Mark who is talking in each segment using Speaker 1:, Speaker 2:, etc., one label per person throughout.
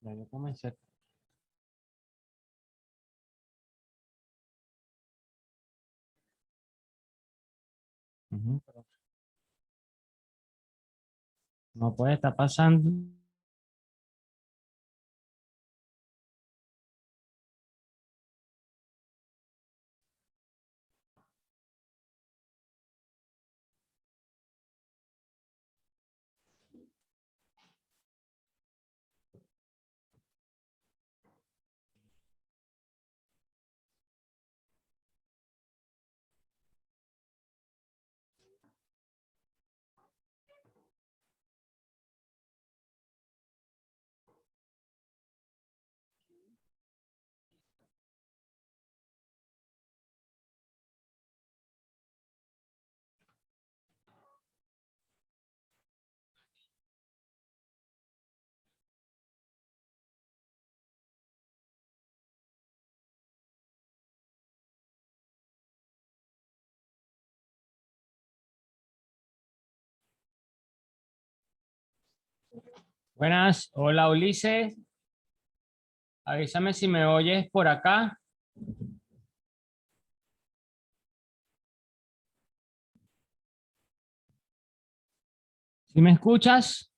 Speaker 1: Ya yo comencé. Pero no puede estar pasando. Buenas, hola Ulises. Avísame si me oyes por acá. ¿Si me escuchas?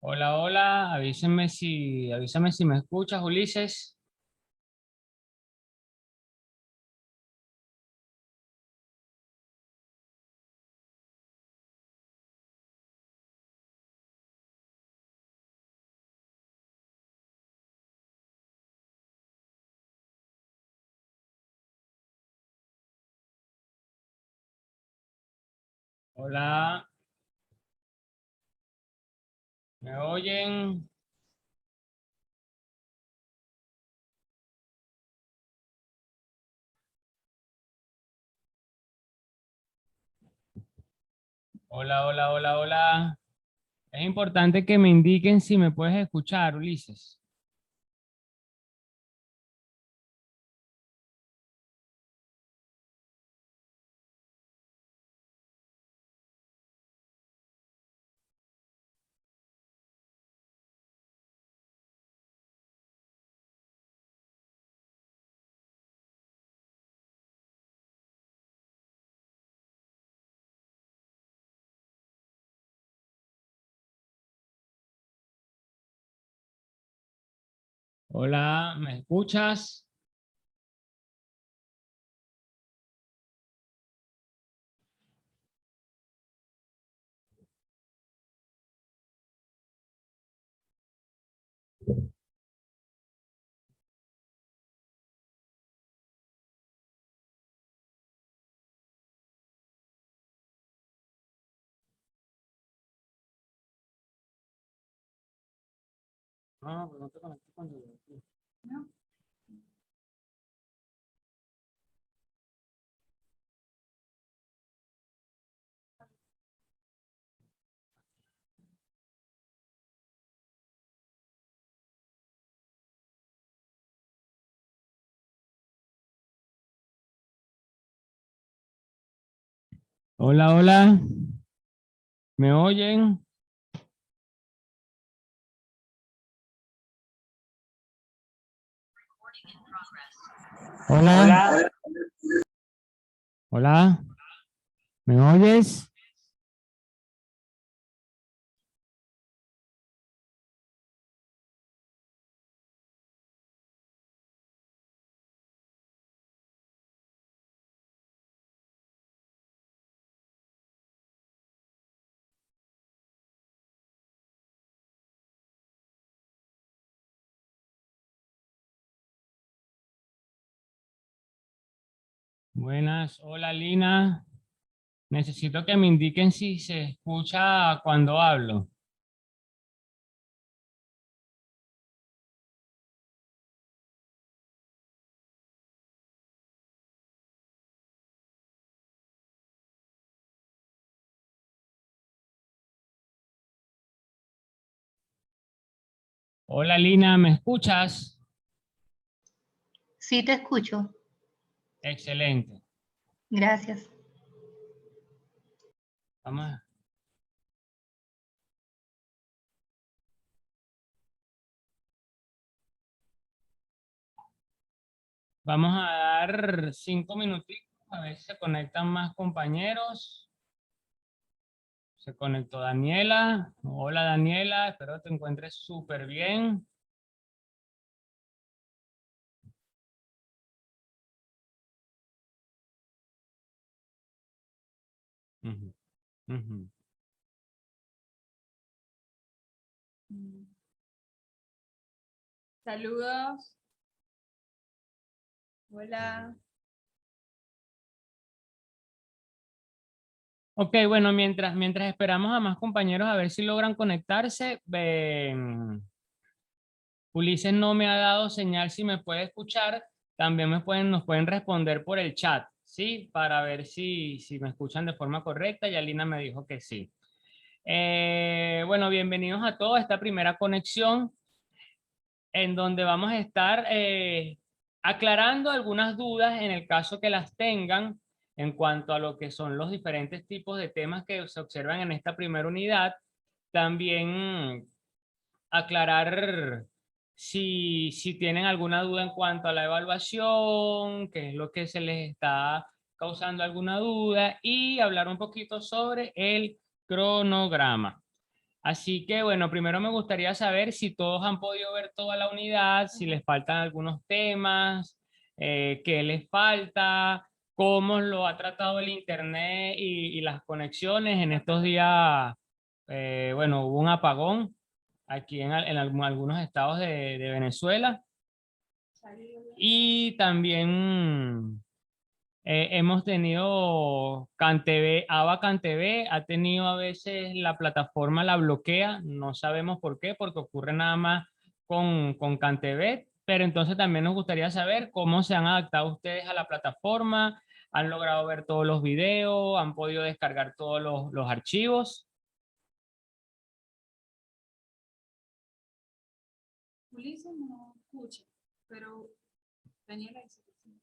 Speaker 1: Hola, hola. Avísame si me escuchas, Ulises. Hola, ¿me oyen? Hola, hola, hola, hola. Es importante que me indiquen si me puedes escuchar, Ulises. Hola, ¿me escuchas? No, no te conectes cuando yo. Hola, hola. ¿Me oyen? Hola.
Speaker 2: Hola,
Speaker 1: Hola, ¿me oyes? Buenas, hola Lina. Necesito que me indiquen si se escucha cuando hablo. Hola Lina, ¿me escuchas?
Speaker 2: sí te escucho.
Speaker 1: Excelente.
Speaker 2: Gracias.
Speaker 1: Vamos a... Vamos a dar 5 minutitos, a ver si se conectan más compañeros. Se conectó Daniela. Hola Daniela, espero que te encuentres súper bien. Ujú, ujú.
Speaker 3: Saludos. Hola.
Speaker 1: Ok, bueno, mientras esperamos a más compañeros a ver si logran conectarse, Ulises no me ha dado señal si me puede escuchar, también nos pueden responder por el chat, ¿sí? Para ver si me escuchan de forma correcta, y Alina me dijo que sí. Bueno, bienvenidos a todos a esta primera conexión en donde vamos a estar aclarando algunas dudas en el caso que las tengan en cuanto a lo que son los diferentes tipos de temas que se observan en esta primera unidad. También aclarar si tienen alguna duda en cuanto a la evaluación, qué es lo que se les está causando alguna duda, y hablar un poquito sobre el cronograma. Así que bueno, primero me gustaría saber si todos han podido ver toda la unidad, si les faltan algunos temas, qué les falta, cómo lo ha tratado el internet y las conexiones en estos días. Bueno, hubo un apagón aquí en algunos estados de Venezuela, y también hemos tenido CanTV, ABA CanTV ha tenido a veces la plataforma la bloquea, no sabemos por qué, porque ocurre nada más con CanTV, pero entonces también nos gustaría saber cómo se han adaptado ustedes a la plataforma, han logrado ver todos los videos, han podido descargar todos los archivos.
Speaker 3: Ulises no escucha, pero Daniela dice que sí.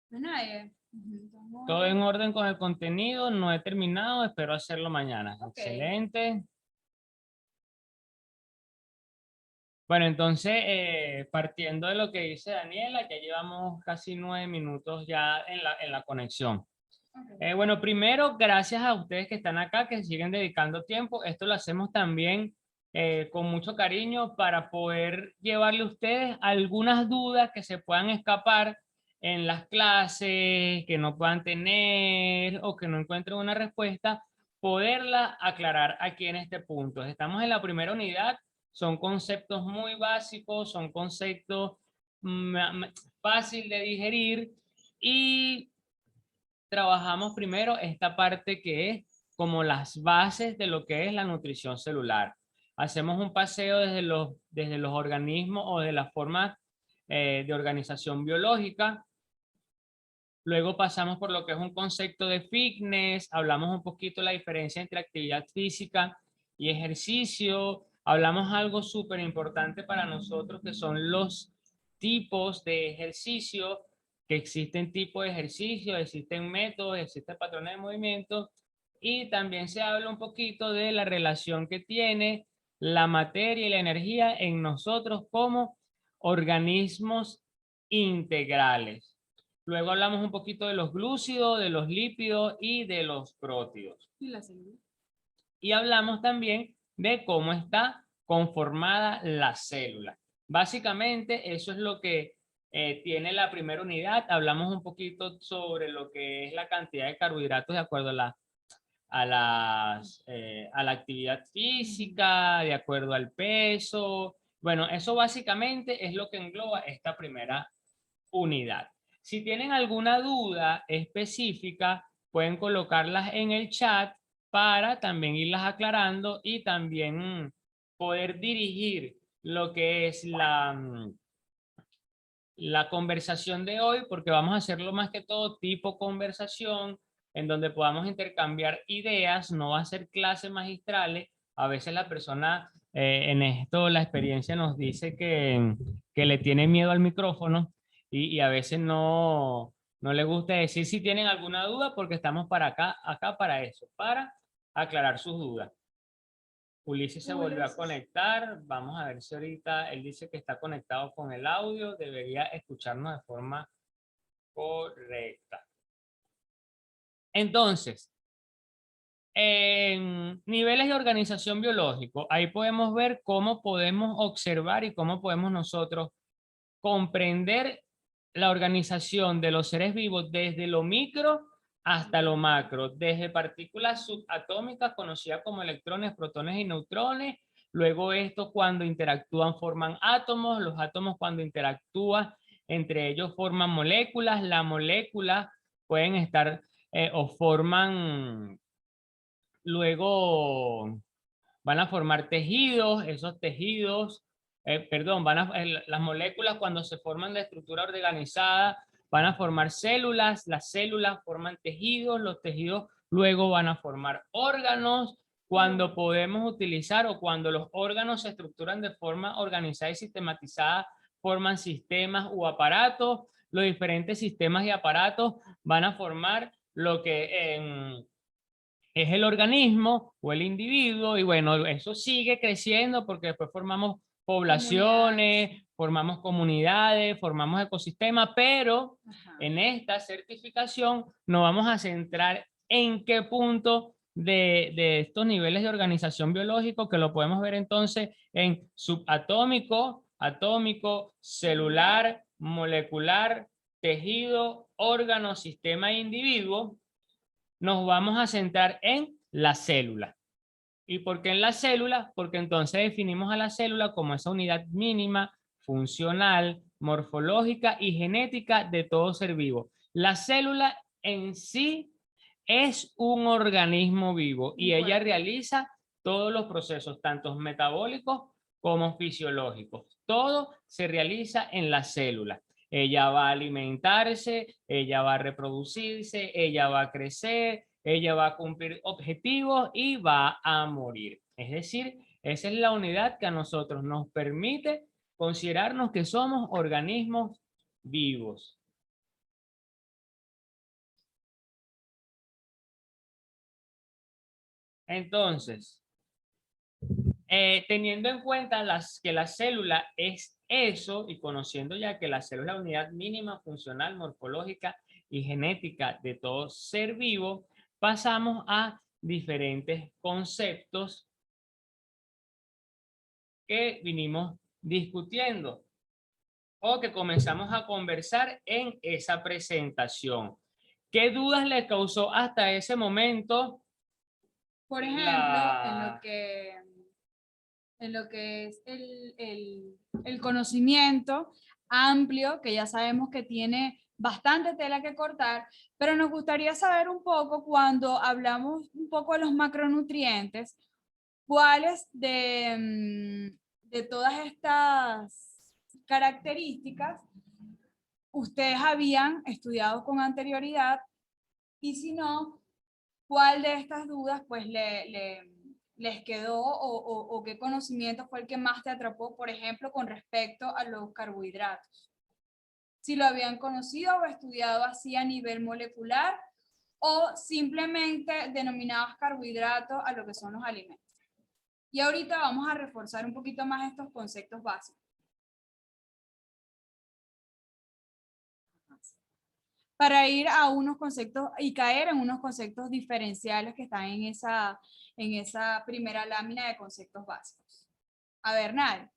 Speaker 3: ¿No hay nadie?
Speaker 1: Todo en orden con el contenido, no he terminado, espero hacerlo mañana.
Speaker 3: Ok.
Speaker 1: Excelente. Bueno, entonces, partiendo de lo que dice Daniela, ya llevamos casi 9 minutos ya en la conexión.
Speaker 3: Okay.
Speaker 1: Bueno, primero, gracias a ustedes que están acá, que siguen dedicando tiempo. Esto lo hacemos también con mucho cariño para poder llevarle a ustedes algunas dudas que se puedan escapar en las clases, que no puedan tener o que no encuentren una respuesta, poderla aclarar aquí en este punto. Estamos en la primera unidad, son conceptos muy básicos, son conceptos fácil de digerir, y trabajamos primero esta parte que es como las bases de lo que es la nutrición celular. Hacemos un paseo desde los organismos o de las formas de organización biológica. Luego pasamos por lo que es un concepto de fitness, hablamos un poquito de la diferencia entre actividad física y ejercicio, hablamos algo súper importante para nosotros que son los tipos de ejercicio, que existen tipos de ejercicio, existen métodos, existen patrones de movimiento, y también se habla un poquito de la relación que tiene la materia y la energía en nosotros como organismos integrales. Luego hablamos un poquito de los glúcidos, de los lípidos y de los prótidos.
Speaker 3: ¿Y la célula?
Speaker 1: Y hablamos también de cómo está conformada la célula. Básicamente eso es lo que tiene la primera unidad. Hablamos un poquito sobre lo que es la cantidad de carbohidratos de acuerdo a la actividad física, de acuerdo al peso. Bueno, eso básicamente es lo que engloba esta primera unidad. Si tienen alguna duda específica, pueden colocarlas en el chat para también irlas aclarando y también poder dirigir lo que es la conversación de hoy, porque vamos a hacerlo más que todo tipo conversación, en donde podamos intercambiar ideas. No va a ser clases magistrales. A veces la persona en esto, la experiencia nos dice que le tiene miedo al micrófono y a veces no le gusta decir si tienen alguna duda, porque estamos para acá para eso, para aclarar sus dudas. Ulises se volvió a conectar. Vamos a ver si ahorita él dice que está conectado con el audio. Debería escucharnos de forma correcta. Entonces, en niveles de organización biológico, ahí podemos ver cómo podemos observar y cómo podemos nosotros comprender la organización de los seres vivos desde lo micro hasta lo macro, desde partículas subatómicas conocidas como electrones, protones y neutrones. Luego estos cuando interactúan forman átomos, los átomos cuando interactúan entre ellos forman moléculas, las moléculas pueden estar o forman, luego van a formar tejidos, esos tejidos, perdón, las moléculas cuando se forman de estructura organizada van a formar células, las células forman tejidos, los tejidos luego van a formar órganos. Cuando podemos utilizar o cuando los órganos se estructuran de forma organizada y sistematizada, forman sistemas u aparatos. Los diferentes sistemas y aparatos van a formar lo que es el organismo o el individuo, y bueno, eso sigue creciendo porque después formamos poblaciones, formamos comunidades, formamos ecosistemas, pero en esta certificación nos vamos a centrar en qué punto de estos niveles de organización biológico, que lo podemos ver entonces en subatómico, atómico, celular, molecular, tejido, órgano, sistema e individuo. Nos vamos a centrar en la célula. ¿Y por qué en la célula? Porque entonces definimos a la célula como esa unidad mínima, funcional, morfológica y genética de todo ser vivo. La célula en sí es un organismo vivo y ella realiza todos los procesos, tanto metabólicos como fisiológicos. Todo se realiza en la célula. Ella va a alimentarse, ella va a reproducirse, ella va a crecer, ella va a cumplir objetivos y va a morir. Es decir, esa es la unidad que a nosotros nos permite considerarnos que somos organismos vivos. Entonces, teniendo en cuenta que la célula es eso y conociendo ya que la célula es la unidad mínima, funcional, morfológica y genética de todo ser vivo, pasamos a diferentes conceptos que vinimos discutiendo o que comenzamos a conversar en esa presentación. ¿Qué dudas le causó hasta ese momento?
Speaker 3: Por ejemplo, en lo que es el conocimiento amplio, que ya sabemos que tiene bastante tela que cortar, pero nos gustaría saber un poco, cuando hablamos un poco de los macronutrientes, cuáles de todas estas características ustedes habían estudiado con anterioridad, y si no, cuál de estas dudas pues les quedó o qué conocimiento fue el que más te atrapó, por ejemplo, con respecto a los carbohidratos. Si lo habían conocido o estudiado así a nivel molecular o simplemente denominados carbohidratos a lo que son los alimentos. Y ahorita vamos a reforzar un poquito más estos conceptos básicos. Para ir a unos conceptos y caer en unos conceptos diferenciales que están en esa primera lámina de conceptos básicos. A ver, Nal.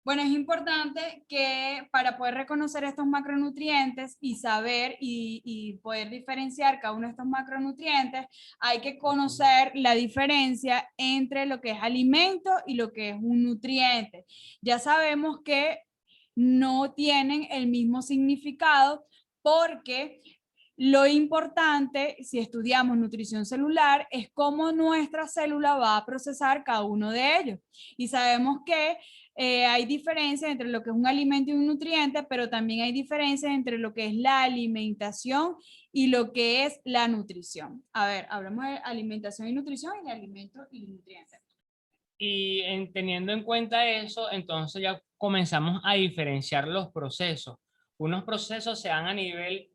Speaker 3: Bueno, es importante que para poder reconocer estos macronutrientes y saber y poder diferenciar cada uno de estos macronutrientes, hay que conocer la diferencia entre lo que es alimento y lo que es un nutriente. Ya sabemos que no tienen el mismo significado porque Lo importante, si estudiamos nutrición celular, es cómo nuestra célula va a procesar cada uno de ellos. Y sabemos que hay diferencias entre lo que es un alimento y un nutriente, pero también hay diferencias entre lo que es la alimentación y lo que es la nutrición. A ver, hablamos de alimentación y nutrición y de alimentos y nutrientes.
Speaker 1: Y teniendo en cuenta eso, entonces ya comenzamos a diferenciar los procesos. Unos procesos se dan a nivel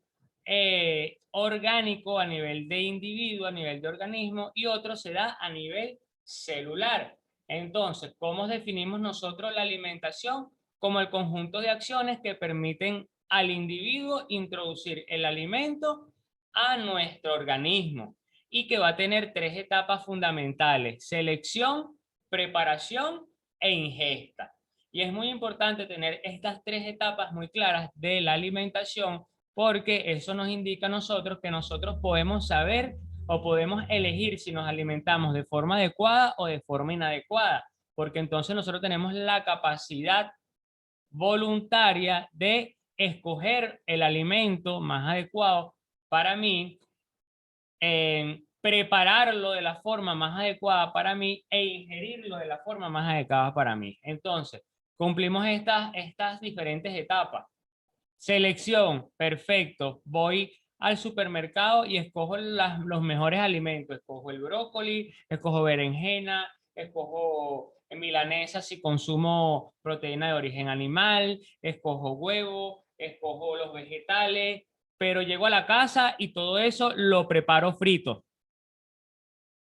Speaker 1: orgánico, a nivel de individuo, a nivel de organismo, y otro se da a nivel celular. Entonces, ¿cómo definimos nosotros la alimentación? Como el conjunto de acciones que permiten al individuo introducir el alimento a nuestro organismo y que va a tener tres etapas fundamentales: selección, preparación e ingesta. Y es muy importante tener estas tres etapas muy claras de la alimentación, porque eso nos indica a nosotros que nosotros podemos saber o podemos elegir si nos alimentamos de forma adecuada o de forma inadecuada, porque entonces nosotros tenemos la capacidad voluntaria de escoger el alimento más adecuado para mí, prepararlo de la forma más adecuada para mí e ingerirlo de la forma más adecuada para mí. Entonces, cumplimos estas diferentes etapas. Selección, perfecto. Voy al supermercado y escojo los mejores alimentos. Escojo el brócoli, escojo berenjena, escojo milanesa si consumo proteína de origen animal, escojo huevo, escojo los vegetales, pero llego a la casa y todo eso lo preparo frito.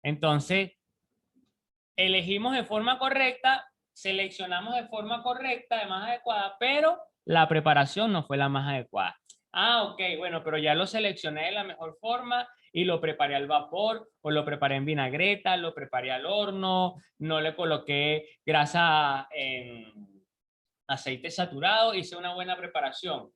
Speaker 1: Entonces, elegimos de forma correcta, seleccionamos de forma correcta, de más adecuada, pero la preparación no fue la más adecuada. Ah, ok, bueno, pero ya lo seleccioné de la mejor forma y lo preparé al vapor, o lo preparé en vinagreta, lo preparé al horno, no le coloqué grasa en aceite saturado, hice una buena preparación.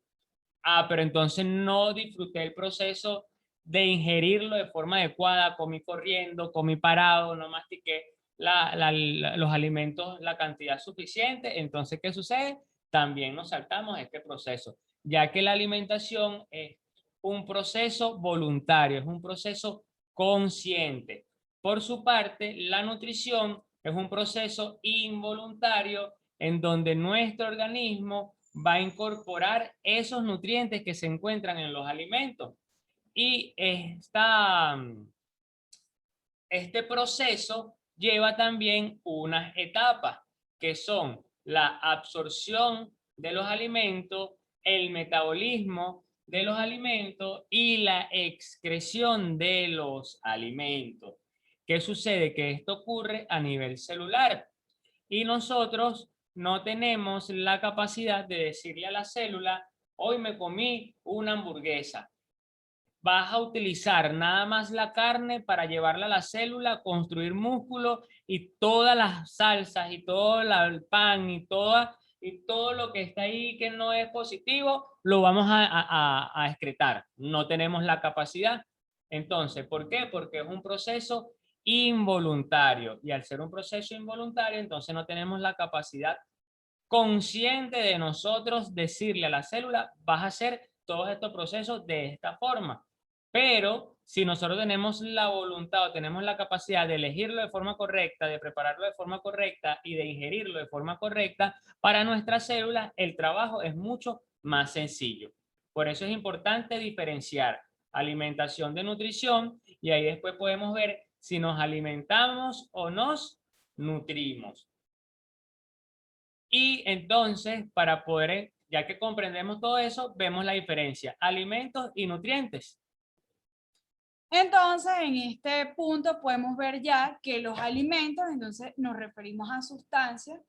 Speaker 1: Ah, pero entonces no disfruté el proceso de ingerirlo de forma adecuada, comí corriendo, comí parado, no mastiqué los alimentos la cantidad suficiente. Entonces, ¿qué sucede? También nos saltamos este proceso, ya que la alimentación es un proceso voluntario, es un proceso consciente. Por su parte, la nutrición es un proceso involuntario en donde nuestro organismo va a incorporar esos nutrientes que se encuentran en los alimentos. Y este proceso lleva también unas etapas, que son la absorción de los alimentos, el metabolismo de los alimentos y la excreción de los alimentos. ¿Qué sucede? Que esto ocurre a nivel celular y nosotros no tenemos la capacidad de decirle a la célula: hoy me comí una hamburguesa. Vas a utilizar nada más la carne para llevarla a la célula, construir músculo, y todas las salsas y todo el pan y todo lo que está ahí que no es positivo, lo vamos a excretar. No tenemos la capacidad. Entonces, ¿por qué? Porque es un proceso involuntario, y al ser un proceso involuntario, entonces no tenemos la capacidad consciente de nosotros decirle a la célula: vas a hacer todos estos procesos de esta forma. Pero si nosotros tenemos la voluntad o tenemos la capacidad de elegirlo de forma correcta, de prepararlo de forma correcta y de ingerirlo de forma correcta, para nuestras células el trabajo es mucho más sencillo. Por eso es importante diferenciar alimentación de nutrición, y ahí después podemos ver si nos alimentamos o nos nutrimos. Y entonces, para poder, ya que comprendemos todo eso, vemos la diferencia: alimentos y nutrientes.
Speaker 3: Entonces, en este punto podemos ver ya que los alimentos, entonces nos referimos a sustancias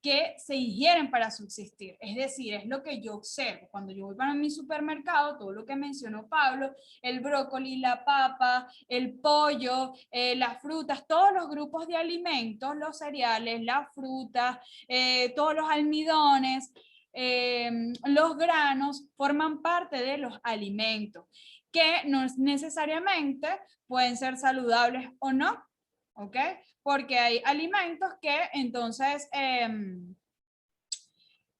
Speaker 3: que se ingieren para subsistir. Es decir, es lo que yo observo. Cuando yo voy para mi supermercado, todo lo que mencionó Pablo, el brócoli, la papa, el pollo, las frutas, todos los grupos de alimentos, los cereales, las frutas, todos los almidones, los granos, forman parte de los alimentos, que no necesariamente pueden ser saludables o no, ¿ok? Porque hay alimentos que entonces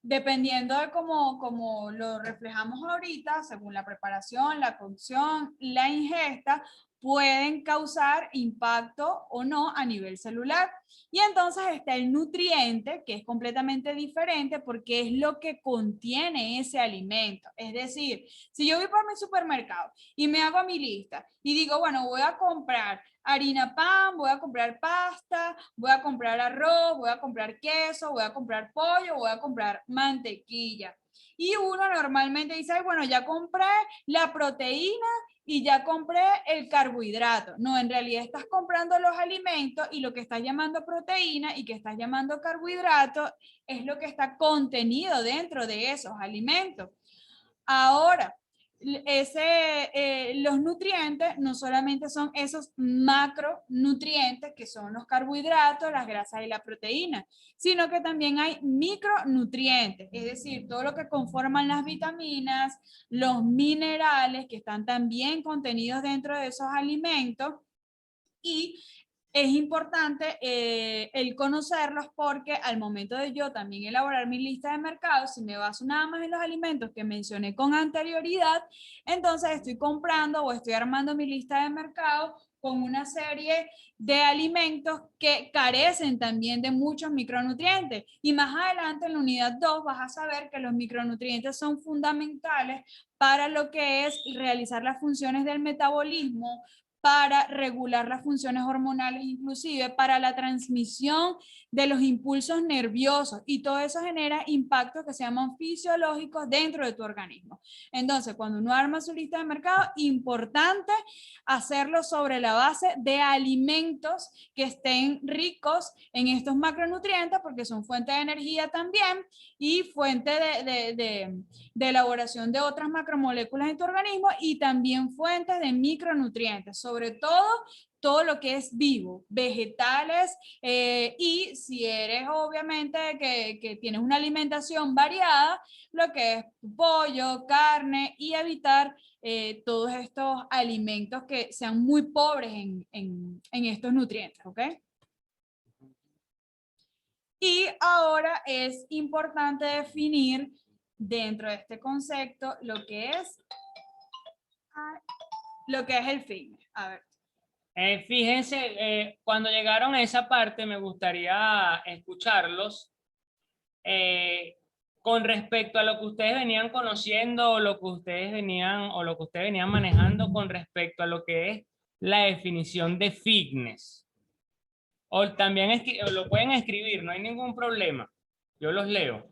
Speaker 3: dependiendo de cómo lo reflejamos ahorita, según la preparación, la cocción, la ingesta, pueden causar impacto o no a nivel celular. Y entonces está el nutriente, que es completamente diferente porque es lo que contiene ese alimento. Es decir, si yo voy por mi supermercado y me hago mi lista y digo, bueno, voy a comprar harina pan, voy a comprar pasta, voy a comprar arroz, voy a comprar queso, voy a comprar pollo, voy a comprar mantequilla. Y uno normalmente dice, bueno, ya compré la proteína y ya compré el carbohidrato. No, en realidad estás comprando los alimentos y lo que estás llamando proteína y que estás llamando carbohidrato es lo que está contenido dentro de esos alimentos. Ahora, los nutrientes no solamente son esos macronutrientes que son los carbohidratos, las grasas y la proteína, sino que también hay micronutrientes, es decir, todo lo que conforman las vitaminas, los minerales que están también contenidos dentro de esos alimentos y es importante el conocerlos porque al momento de yo también elaborar mi lista de mercado, si me baso nada más en los alimentos que mencioné con anterioridad, entonces estoy comprando o estoy armando mi lista de mercado con una serie de alimentos que carecen también de muchos micronutrientes. Y más adelante en la unidad 2 vas a saber que los micronutrientes son fundamentales para lo que es realizar las funciones del metabolismo, para regular las funciones hormonales, inclusive para la transmisión de los impulsos nerviosos y todo eso genera impactos que se llaman fisiológicos dentro de tu organismo. Entonces, cuando uno arma su lista de mercado, importante hacerlo sobre la base de alimentos que estén ricos en estos macronutrientes porque son fuente de energía también y fuente de elaboración de otras macromoléculas en tu organismo y también fuentes de micronutrientes, sobre todo lo que es vivo, vegetales y si eres obviamente que tienes una alimentación variada, lo que es pollo, carne y evitar todos estos alimentos que sean muy pobres en estos nutrientes, ¿ok? Y ahora es importante definir dentro de este concepto lo que es el fitness. A ver.
Speaker 1: Fíjense, cuando llegaron a esa parte me gustaría escucharlos con respecto a lo que ustedes venían conociendo o lo que ustedes venían manejando con respecto a lo que es la definición de fitness. O también lo pueden escribir, no hay ningún problema. Yo los leo.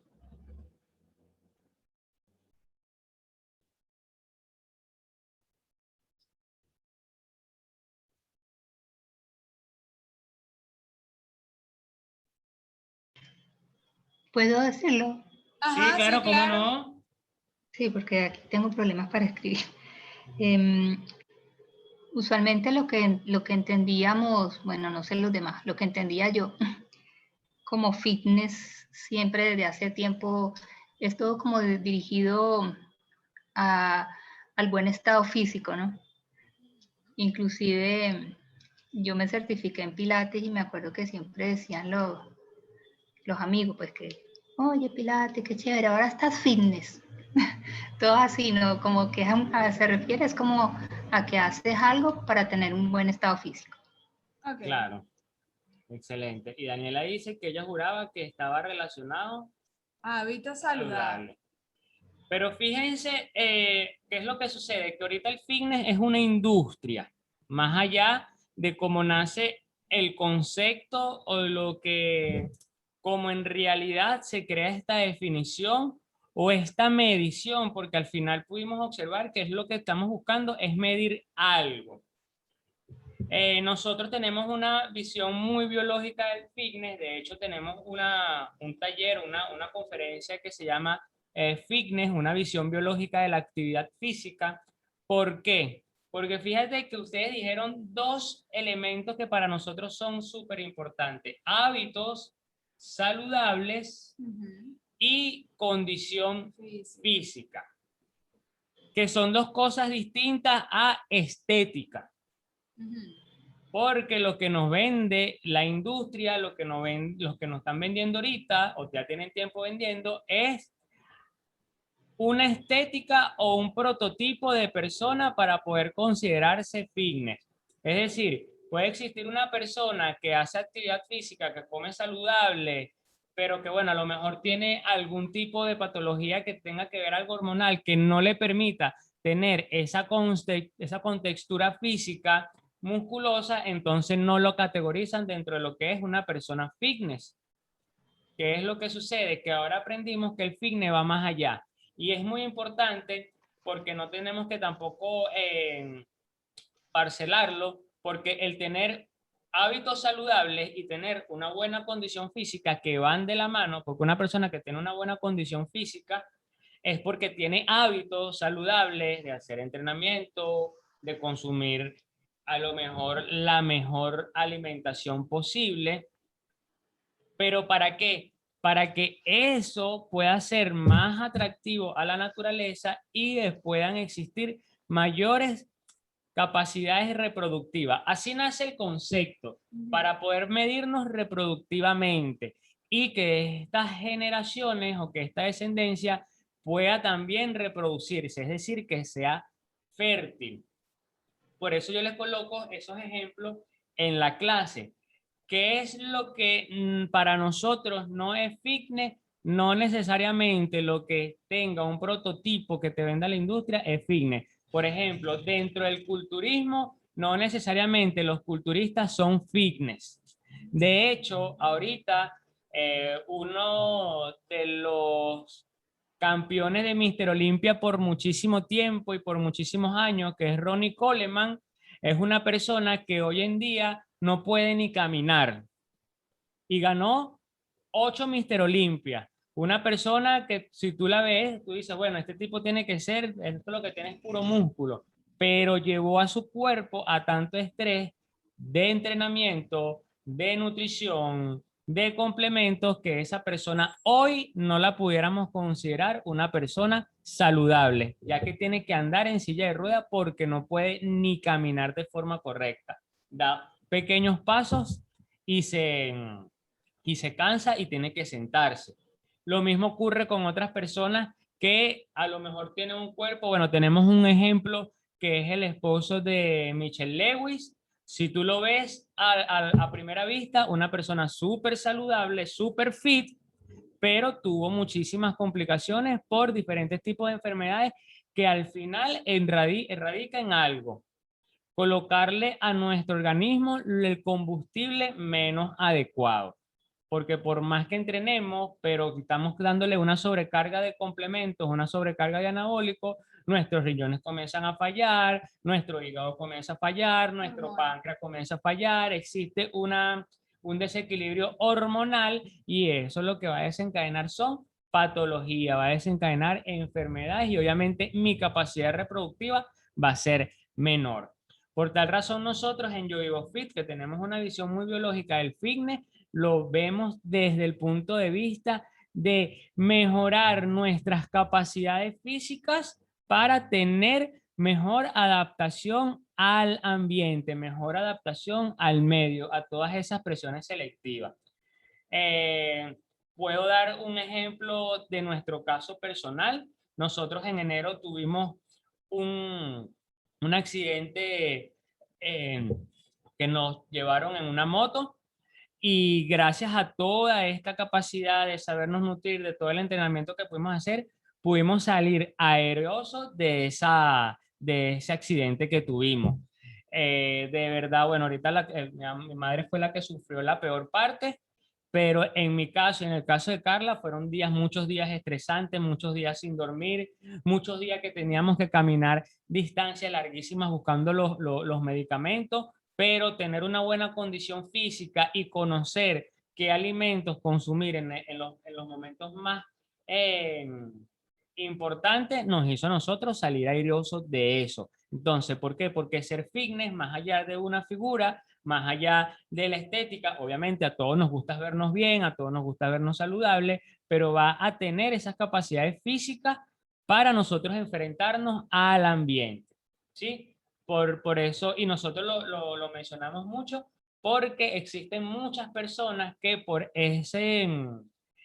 Speaker 2: ¿Puedo decirlo?
Speaker 1: Sí,
Speaker 3: Ajá,
Speaker 1: claro,
Speaker 3: sí,
Speaker 1: cómo
Speaker 3: claro.
Speaker 1: no.
Speaker 2: Sí, porque aquí tengo problemas para escribir. Usualmente lo que entendíamos, bueno, no sé los demás, lo que entendía yo como fitness siempre desde hace tiempo es todo como dirigido a, al buen estado físico, ¿no? Inclusive yo me certifiqué en Pilates y me acuerdo que siempre decían los amigos, pues que, oye, Pilates, qué chévere, ahora estás fitness. Todo así, ¿no? Como que se refiere es como a que haces algo para tener un buen estado físico.
Speaker 3: Okay.
Speaker 1: Claro, excelente. Y Daniela dice que ella juraba que estaba relacionado
Speaker 3: Hábitos
Speaker 1: saludable.
Speaker 3: saludables.
Speaker 1: Pero fíjense qué es lo que sucede, que ahorita el fitness es una industria, más allá de cómo nace el concepto o como en realidad se crea esta definición o esta medición, porque al final pudimos observar que es lo que estamos buscando, es medir algo. Nosotros tenemos una visión muy biológica del fitness, de hecho tenemos un taller, una conferencia que se llama Fitness, una visión biológica de la actividad física. ¿Por qué? Porque fíjate que ustedes dijeron dos elementos que para nosotros son súper importantes, hábitos saludables y condición física, que son dos cosas distintas a estética. Porque lo que nos vende la industria, lo que los que nos están vendiendo ahorita, o ya tienen tiempo vendiendo, es una estética o un prototipo de persona para poder considerarse fitness. Es decir, puede existir una persona que hace actividad física, que come saludable, pero que bueno, a lo mejor tiene algún tipo de patología que tenga que ver algo hormonal que no le permita tener esa contextura física musculosa, entonces no lo categorizan dentro de lo que es una persona fitness. ¿Qué es lo que sucede? Que ahora aprendimos que el fitness va más allá. Y es muy importante porque no tenemos que tampoco parcelarlo, porque el tener hábitos saludables y tener una buena condición física que van de la mano, porque una persona que tiene una buena condición física es porque tiene hábitos saludables de hacer entrenamiento, de consumir a lo mejor la mejor alimentación posible. ¿Pero para qué? Para que eso pueda ser más atractivo a la naturaleza y puedan existir mayores capacidades reproductivas. Así nace el concepto, para poder medirnos reproductivamente y que estas generaciones o que esta descendencia pueda también reproducirse, es decir, que sea fértil. Por eso yo les coloco esos ejemplos en la clase. ¿Qué es lo que para nosotros no es fitness? No necesariamente lo que tenga un prototipo que te venda la industria es fitness. Por ejemplo, dentro del culturismo, no necesariamente los culturistas son fitness. De hecho, ahorita uno de los campeones de Mister Olympia por muchísimo tiempo y por muchísimos años, que es Ronnie Coleman, es una persona que hoy en día no puede ni caminar y ganó 8 Mister Olympia. Una persona que si tú la ves, tú dices, bueno, este tipo tiene que ser, esto lo que tiene es puro músculo, pero llevó a su cuerpo a tanto estrés de entrenamiento, de nutrición, de complementos, que esa persona hoy no la pudiéramos considerar una persona saludable, ya que tiene que andar en silla de ruedas porque no puede ni caminar de forma correcta. Da pequeños pasos y se cansa y tiene que sentarse. Lo mismo ocurre con otras personas que a lo mejor tienen un cuerpo. Bueno, tenemos un ejemplo que es el esposo de Michelle Lewis. Si tú lo ves a primera vista, una persona súper saludable, súper fit, pero tuvo muchísimas complicaciones por diferentes tipos de enfermedades que al final erradica en algo: colocarle a nuestro organismo el combustible menos adecuado. Porque por más que entrenemos, pero estamos dándole una sobrecarga de complementos, una sobrecarga de anabólicos, nuestros riñones comienzan a fallar, nuestro hígado comienza a fallar, nuestro páncreas comienza a fallar, existe un desequilibrio hormonal y eso lo que va a desencadenar son patologías, va a desencadenar enfermedades y obviamente mi capacidad reproductiva va a ser menor. Por tal razón nosotros en Yo Vivo Fit, que tenemos una visión muy biológica del fitness, lo vemos desde el punto de vista de mejorar nuestras capacidades físicas para tener mejor adaptación al ambiente, mejor adaptación al medio, a todas esas presiones selectivas. Puedo dar un ejemplo de nuestro caso personal. Nosotros en enero tuvimos un accidente que nos llevaron en una moto. Y gracias a toda esta capacidad de sabernos nutrir, de todo el entrenamiento que pudimos hacer, pudimos salir aerosos de ese accidente que tuvimos. De verdad, bueno, ahorita mi madre fue la que sufrió la peor parte, pero en mi caso y en el caso de Carla fueron muchos días estresantes, muchos días sin dormir, muchos días que teníamos que caminar distancias larguísimas buscando los medicamentos, pero tener una buena condición física y conocer qué alimentos consumir en los momentos más importantes nos hizo a nosotros salir airosos de eso. Entonces, ¿por qué? Porque ser fitness, más allá de una figura, más allá de la estética, obviamente a todos nos gusta vernos bien, a todos nos gusta vernos saludables, pero va a tener esas capacidades físicas para nosotros enfrentarnos al ambiente, ¿sí? por eso, y nosotros lo mencionamos mucho, porque existen muchas personas que por ese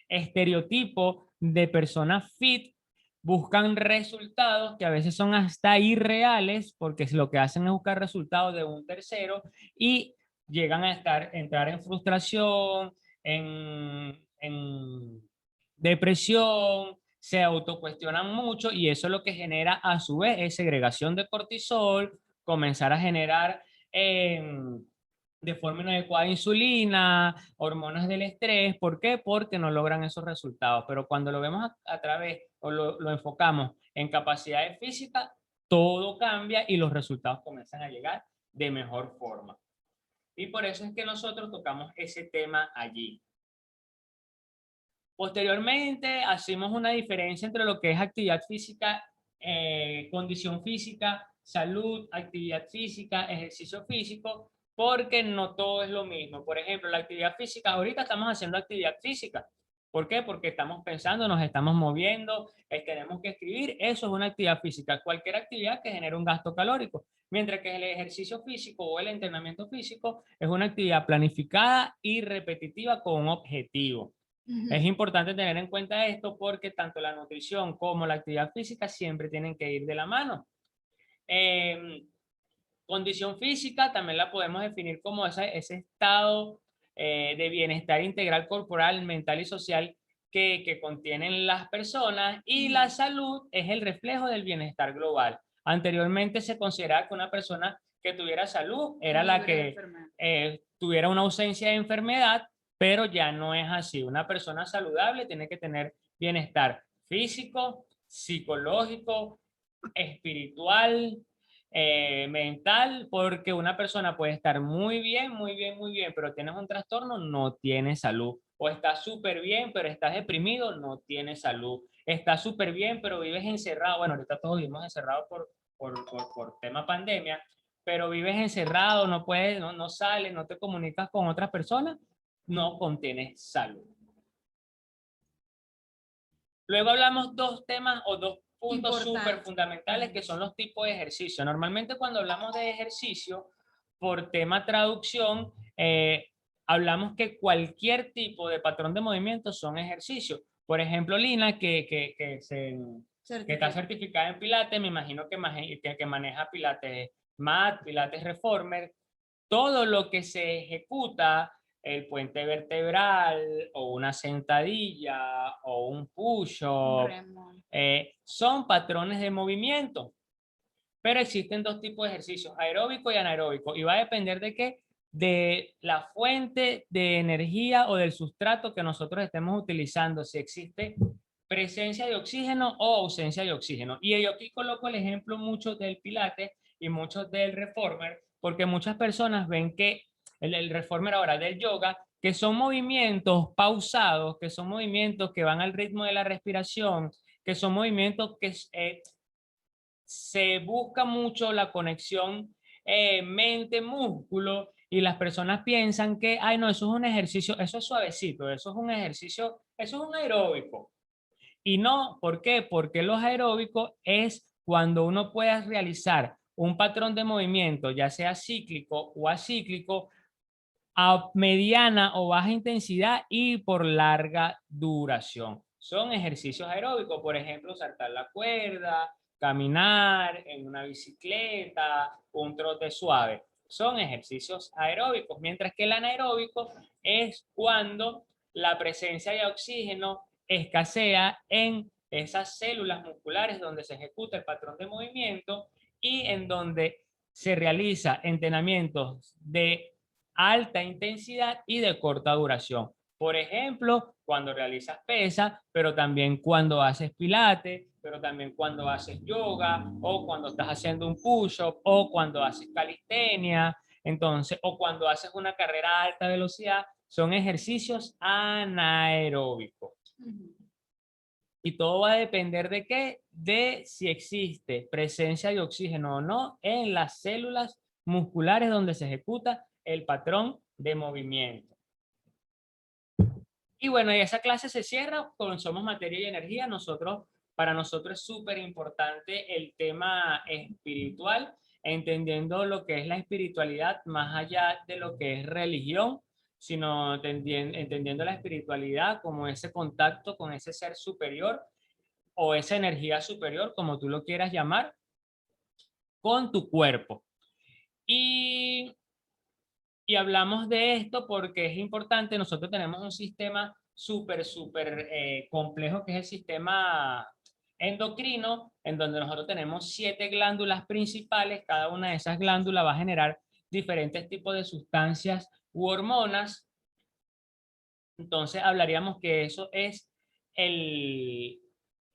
Speaker 1: estereotipo de persona fit buscan resultados que a veces son hasta irreales, porque lo que hacen es buscar resultados de un tercero y llegan a entrar en frustración, en depresión, se autocuestionan mucho y eso es lo que genera a su vez es segregación de cortisol, comenzar a generar de forma inadecuada insulina, hormonas del estrés. ¿Por qué? Porque no logran esos resultados. Pero cuando lo vemos a través o lo enfocamos en capacidades físicas, todo cambia y los resultados comienzan a llegar de mejor forma. Y por eso es que nosotros tocamos ese tema allí. Posteriormente, hacemos una diferencia entre lo que es actividad física, condición física, salud, actividad física, ejercicio físico, porque no todo es lo mismo. Por ejemplo, la actividad física, ahorita estamos haciendo actividad física. ¿Por qué? Porque estamos pensando, nos estamos moviendo, tenemos que escribir, eso es una actividad física. Cualquier actividad que genere un gasto calórico. Mientras que el ejercicio físico o el entrenamiento físico es una actividad planificada y repetitiva con un objetivo. Es importante tener en cuenta esto porque tanto la nutrición como la actividad física siempre tienen que ir de la mano. Condición física también la podemos definir como ese estado de bienestar integral corporal, mental y social que contienen las personas, y la salud es el reflejo del bienestar global. Anteriormente se consideraba que una persona que tuviera salud era la que tuviera una ausencia de enfermedad, pero ya no es así. Una persona saludable tiene que tener bienestar físico, psicológico, espiritual, mental, porque una persona puede estar muy bien, muy bien, muy bien, pero tienes un trastorno, no tienes salud. O estás súper bien, pero estás deprimido, no tienes salud. Estás súper bien, pero vives encerrado. Bueno, ahorita todos vivimos encerrados por tema pandemia, pero vives encerrado, no puedes, no sales, no te comunicas con otras personas, no contienes salud. Luego hablamos dos temas o dos puntos súper fundamentales que son los tipos de ejercicio. Normalmente cuando hablamos de ejercicio, por tema traducción, hablamos que cualquier tipo de patrón de movimiento son ejercicios. Por ejemplo, Lina, que está certificada en Pilates, me imagino que maneja Pilates Mat, Pilates Reformer, todo lo que se ejecuta, el puente vertebral o una sentadilla o un push-up, son patrones de movimiento. Pero existen dos tipos de ejercicios, aeróbico y anaeróbico, y va a depender de qué, de la fuente de energía o del sustrato que nosotros estemos utilizando, si existe presencia de oxígeno o ausencia de oxígeno. Y yo aquí coloco el ejemplo mucho del Pilates y mucho del Reformer, porque muchas personas ven que el Reformer ahora del yoga, que son movimientos pausados, que son movimientos que van al ritmo de la respiración, que son movimientos que se busca mucho la conexión mente-músculo, y las personas piensan que, ay no, eso es un ejercicio, eso es suavecito, eso es un ejercicio, eso es un aeróbico. Y no, ¿por qué? Porque los aeróbicos es cuando uno pueda realizar un patrón de movimiento, ya sea cíclico o acíclico, a mediana o baja intensidad y por larga duración. Son ejercicios aeróbicos, por ejemplo, saltar la cuerda, caminar en una bicicleta, un trote suave. Son ejercicios aeróbicos, mientras que el anaeróbico es cuando la presencia de oxígeno escasea en esas células musculares donde se ejecuta el patrón de movimiento y en donde se realiza entrenamientos de alta intensidad y de corta duración. Por ejemplo, cuando realizas pesas, pero también cuando haces pilates, pero también cuando haces yoga, o cuando estás haciendo un push-up, o cuando haces calistenia, entonces, o cuando haces una carrera a alta velocidad, son ejercicios anaeróbicos. Y todo va a depender de qué, de si existe presencia de oxígeno o no en las células musculares donde se ejecuta el patrón de movimiento. Y bueno, y esa clase se cierra con Somos Materia y Energía. Para nosotros es súper importante el tema espiritual. entendiendo lo que es la espiritualidad más allá de lo que es religión, sino entendiendo la espiritualidad como ese contacto con ese ser superior o esa energía superior, como tú lo quieras llamar, con tu cuerpo. Y hablamos de esto porque es importante. Nosotros tenemos un sistema súper complejo, que es el sistema endocrino, en donde nosotros tenemos 7 glándulas principales. Cada una de esas glándulas va a generar diferentes tipos de sustancias u hormonas. Entonces hablaríamos que eso es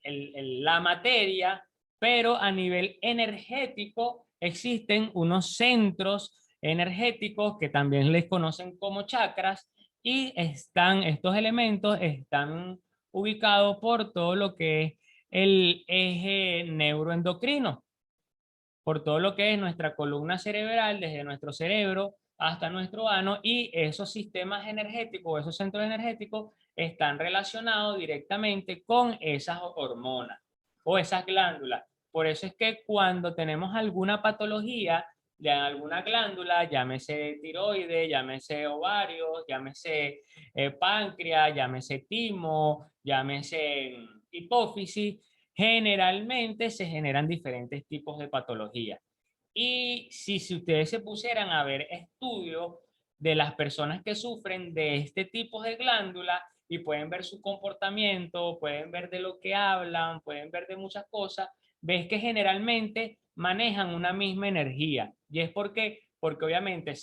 Speaker 1: la materia, pero a nivel energético existen unos centros energéticos que también les conocen como chakras, y estos elementos están ubicados por todo lo que es el eje neuroendocrino, por todo lo que es nuestra columna cerebral, desde nuestro cerebro hasta nuestro ano, y esos sistemas energéticos, esos centros energéticos están relacionados directamente con esas hormonas o esas glándulas. Por eso es que cuando tenemos alguna patología de alguna glándula, llámese tiroides, llámese ovarios, llámese páncreas, llámese timo, llámese hipófisis, generalmente se generan diferentes tipos de patologías. Y si ustedes se pusieran a ver estudios de las personas que sufren de este tipo de glándula, y pueden ver su comportamiento, pueden ver de lo que hablan, pueden ver de muchas cosas, ves que generalmente manejan una misma energía. Y es porque obviamente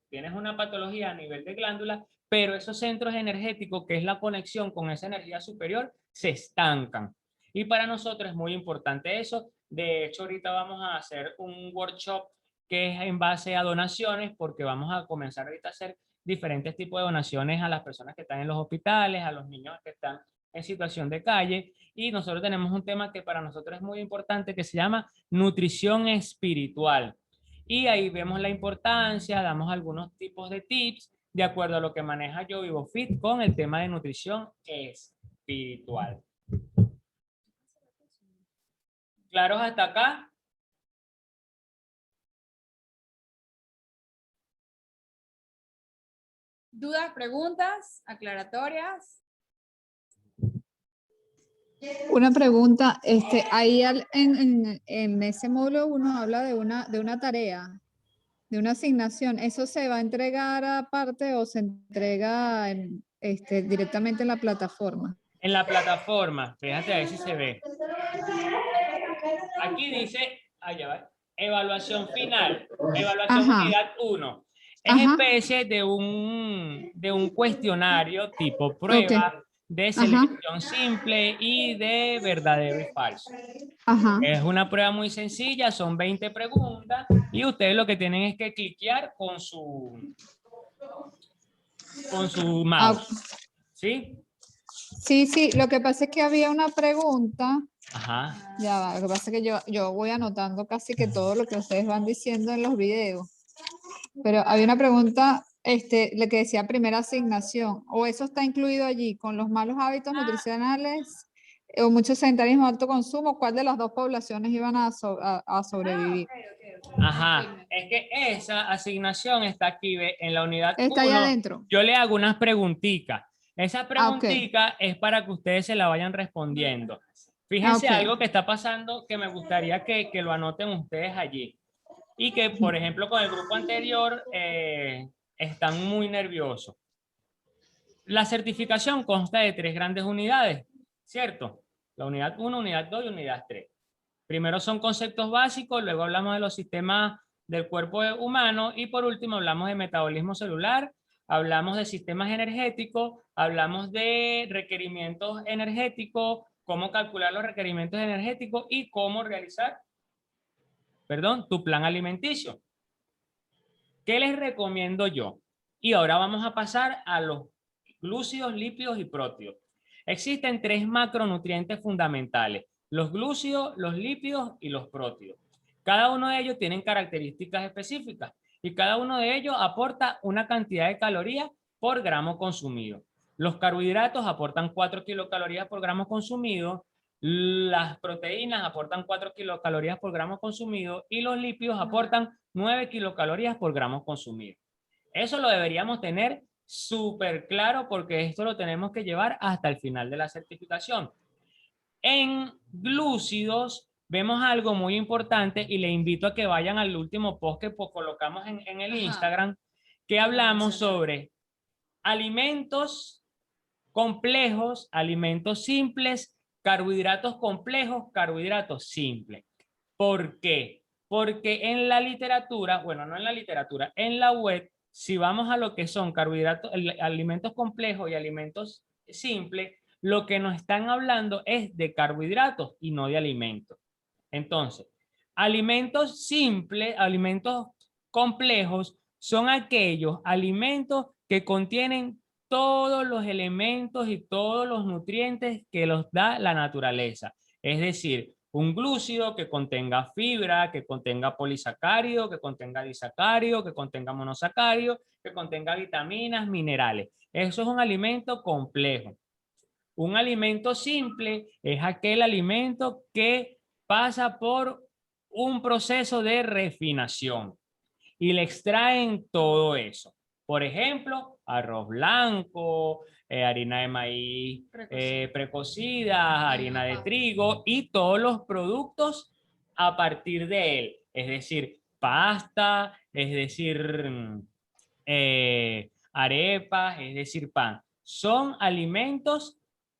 Speaker 1: tienes una patología a nivel de glándula, pero esos centros energéticos, que es la conexión con esa energía superior, se estancan. Y para nosotros es muy importante eso. De hecho, ahorita vamos a hacer un workshop que es en base a donaciones, porque vamos a comenzar ahorita a hacer diferentes tipos de donaciones a las personas que están en los hospitales, a los niños que están en situación de calle. Y nosotros tenemos un tema que para nosotros es muy importante, que se llama nutrición espiritual. Y ahí vemos la importancia, damos algunos tipos de tips de acuerdo a lo que maneja Yo Vivo Fit con el tema de nutrición espiritual. ¿Claros hasta acá?
Speaker 3: ¿Dudas, preguntas, aclaratorias?
Speaker 4: Una pregunta, ahí en ese módulo uno habla de una tarea, de una asignación. ¿Eso se va a entregar aparte o se entrega directamente en la plataforma?
Speaker 1: En la plataforma, fíjate a ver si se ve. Aquí dice, allá va, evaluación final, evaluación unidad 1. Es especie de un cuestionario tipo prueba de selección simple y de verdadero y falso. Es una prueba muy sencilla, son 20 preguntas y ustedes lo que tienen es que cliquear con su mouse. ¿Sí?
Speaker 4: Sí, lo que pasa es que había una pregunta.
Speaker 1: Ajá.
Speaker 4: Ya va, lo que pasa es que yo voy anotando casi que todo lo que ustedes van diciendo en los videos. Pero había una pregunta, la que decía primera asignación, o eso está incluido allí, con los malos hábitos nutricionales o mucho sedentarismo, alto consumo, ¿cuál de las dos poblaciones iban a sobrevivir?
Speaker 1: Ajá, es que esa asignación está aquí en la unidad 1.
Speaker 4: Está ahí adentro.
Speaker 1: Yo le hago unas preguntitas. Esa preguntita es para que ustedes se la vayan respondiendo. Fíjense algo que está pasando que me gustaría que lo anoten ustedes allí. Y que, por ejemplo, con el grupo anterior están muy nerviosos. La certificación consta de 3 grandes unidades, ¿cierto? La unidad 1, unidad 2 y unidad 3. Primero son conceptos básicos, luego hablamos de los sistemas del cuerpo humano y por último hablamos de metabolismo celular, hablamos de sistemas energéticos, hablamos de requerimientos energéticos, cómo calcular los requerimientos energéticos y cómo realizar, tu plan alimenticio. ¿Qué les recomiendo yo? Y ahora vamos a pasar a los glúcidos, lípidos y próteos. Existen 3 macronutrientes fundamentales: los glúcidos, los lípidos y los próteos. Cada uno de ellos tienen características específicas y cada uno de ellos aporta una cantidad de calorías por gramo consumido. Los carbohidratos aportan 4 kilocalorías por gramo consumido, Las proteínas aportan 4 kilocalorías por gramo consumido y los lípidos aportan 9 kilocalorías por gramo consumido. Eso lo deberíamos tener súper claro porque esto lo tenemos que llevar hasta el final de la certificación. En glúcidos vemos algo muy importante y le invito a que vayan al último post que colocamos en el Instagram, que hablamos sobre alimentos complejos, alimentos simples, carbohidratos complejos, carbohidratos simples. ¿Por qué? Porque en la literatura, bueno, no en la literatura, en la web, si vamos a lo que son carbohidratos, alimentos complejos y alimentos simples, lo que nos están hablando es de carbohidratos y no de alimentos. Entonces, alimentos simples, alimentos complejos, son aquellos alimentos que contienen todos los elementos y todos los nutrientes que los da la naturaleza. Es decir, un glúcido que contenga fibra, que contenga polisacárido, que contenga disacárido, que contenga monosacárido, que contenga vitaminas, minerales. Eso es un alimento complejo. Un alimento simple es aquel alimento que pasa por un proceso de refinación y le extraen todo eso. Por ejemplo, arroz blanco, harina de maíz precocida, harina de trigo y todos los productos a partir de él. Es decir, pasta, es decir, arepas, es decir, pan. Son alimentos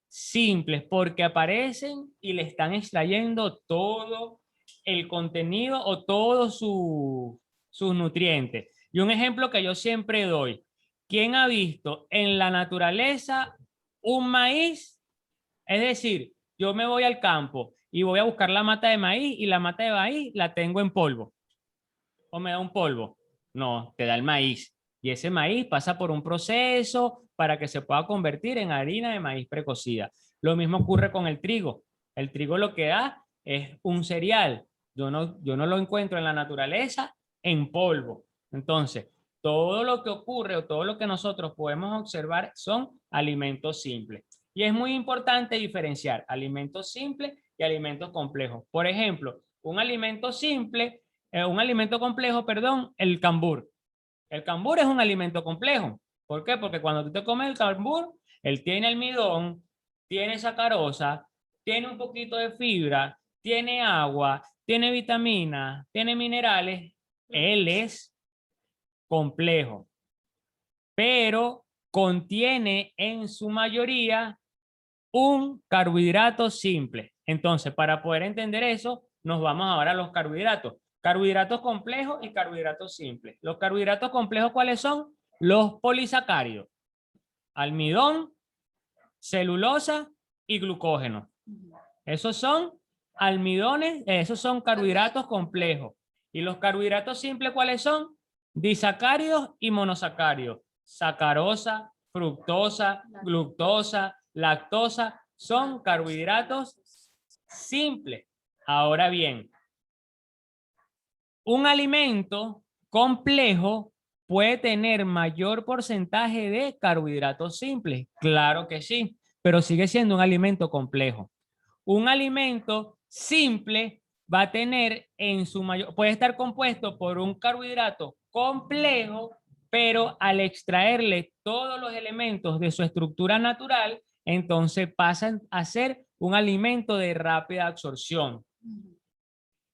Speaker 1: simples porque aparecen y le están extrayendo todo el contenido o todos sus nutrientes. Y un ejemplo que yo siempre doy, ¿quién ha visto en la naturaleza un maíz? Es decir, yo me voy al campo y voy a buscar la mata de maíz y la mata de maíz la tengo en polvo. ¿O me da un polvo? No, te da el maíz. Y ese maíz pasa por un proceso para que se pueda convertir en harina de maíz precocida. Lo mismo ocurre con el trigo. El trigo lo que da es un cereal. Yo no lo encuentro en la naturaleza en polvo. Entonces, todo lo que ocurre o todo lo que nosotros podemos observar son alimentos simples. Y es muy importante diferenciar alimentos simples y alimentos complejos. Por ejemplo, un alimento complejo, perdón, el cambur. El cambur es un alimento complejo. ¿Por qué? Porque cuando tú te comes el cambur, él tiene almidón, tiene sacarosa, tiene un poquito de fibra, tiene agua, tiene vitaminas, tiene minerales. Él es complejo, pero contiene en su mayoría un carbohidrato simple. Entonces, para poder entender eso, nos vamos ahora a los carbohidratos. Carbohidratos complejos y carbohidratos simples. Los carbohidratos complejos, ¿cuáles son? Los polisacáridos, almidón, celulosa y glucógeno. Esos son almidones, esos son carbohidratos complejos. ¿Y los carbohidratos simples cuáles son? Disacáridos y monosacáridos. Sacarosa, fructosa, glucosa, lactosa, son carbohidratos simples. Ahora bien, un alimento complejo puede tener mayor porcentaje de carbohidratos simples. Claro que sí, pero sigue siendo un alimento complejo. Un alimento simple va a tener en su mayor, puede estar compuesto por un carbohidrato complejo, pero al extraerle todos los elementos de su estructura natural, entonces pasan a ser un alimento de rápida absorción.